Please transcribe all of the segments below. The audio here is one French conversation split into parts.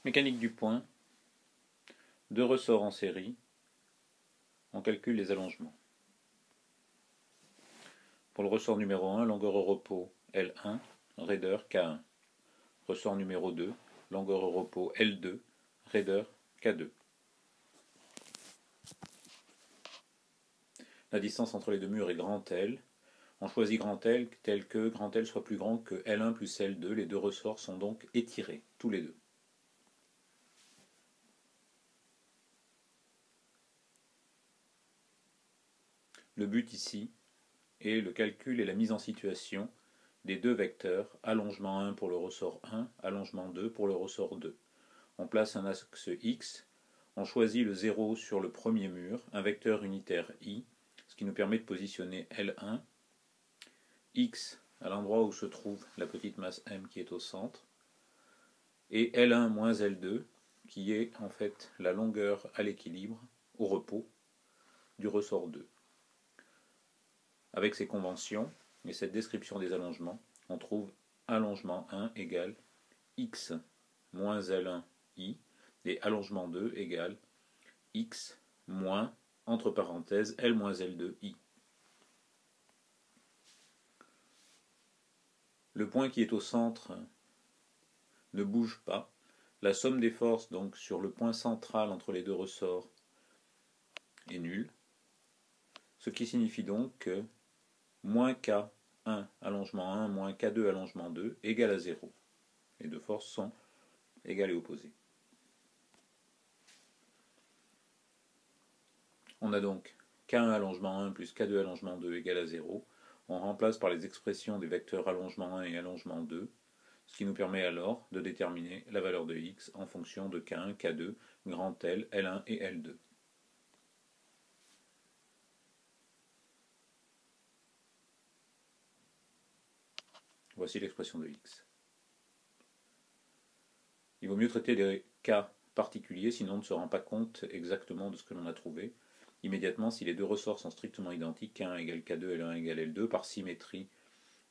Mécanique du point, deux ressorts en série, on calcule les allongements. Pour le ressort numéro 1, longueur au repos L1, raideur K1. Ressort numéro 2, longueur au repos L2, raideur K2. La distance entre les deux murs est grand L. On choisit grand L tel que grand L soit plus grand que L1 plus L2. Les deux ressorts sont donc étirés, tous les deux. Le but ici est le calcul et la mise en situation des deux vecteurs, allongement 1 pour le ressort 1, allongement 2 pour le ressort 2. On place un axe X, on choisit le 0 sur le premier mur, un vecteur unitaire I, ce qui nous permet de positionner L1, X à l'endroit où se trouve la petite masse M qui est au centre, et L1 moins L2, qui est en fait la longueur à l'équilibre, au repos, du ressort 2. Avec ces conventions et cette description des allongements, on trouve allongement 1 égale x moins L1 i et allongement 2 égale x moins, entre parenthèses, L moins L2 i. Le point qui est au centre ne bouge pas. La somme des forces donc sur le point central entre les deux ressorts est nulle. Ce qui signifie donc que moins K1 allongement 1 moins K2 allongement 2 égale à 0. Les deux forces sont égales et opposées. On a donc K1 allongement 1 plus K2 allongement 2 égale à 0. On remplace par les expressions des vecteurs allongement 1 et allongement 2, ce qui nous permet alors de déterminer la valeur de x en fonction de K1, K2, grand L, L1 et L2. Voici l'expression de x. Il vaut mieux traiter des cas particuliers, sinon on ne se rend pas compte exactement de ce que l'on a trouvé. Immédiatement, si les deux ressorts sont strictement identiques, K1 égale K2, L1 égale L2, par symétrie,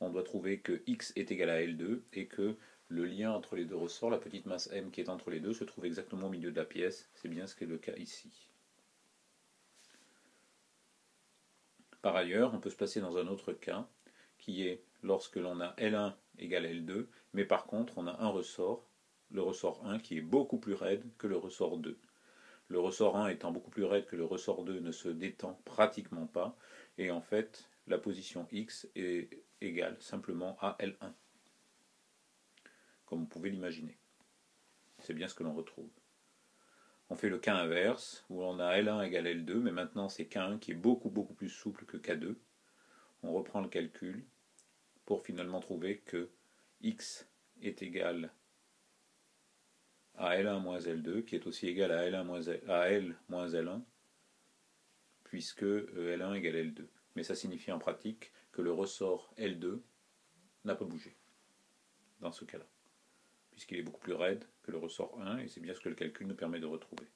on doit trouver que x est égal à L2 et que le lien entre les deux ressorts, la petite masse M qui est entre les deux, se trouve exactement au milieu de la pièce. C'est bien ce qui est le cas ici. Par ailleurs, on peut se placer dans un autre cas, qui est lorsque l'on a L1 égale L2, mais par contre on a un ressort, le ressort 1, qui est beaucoup plus raide que le ressort 2. Le ressort 1 étant beaucoup plus raide que le ressort 2 ne se détend pratiquement pas, et en fait la position X est égale simplement à L1, comme vous pouvez l'imaginer. C'est bien ce que l'on retrouve. On fait le cas inverse, où on a L1 égale L2, mais maintenant c'est K1 qui est beaucoup plus souple que K2. On reprend le calcul pour finalement trouver que X est égal à L1 moins L2, qui est aussi égal à L moins L1, puisque L1 égale L2. Mais ça signifie en pratique que le ressort L2 n'a pas bougé, dans ce cas-là, puisqu'il est beaucoup plus raide que le ressort 1, et c'est bien ce que le calcul nous permet de retrouver.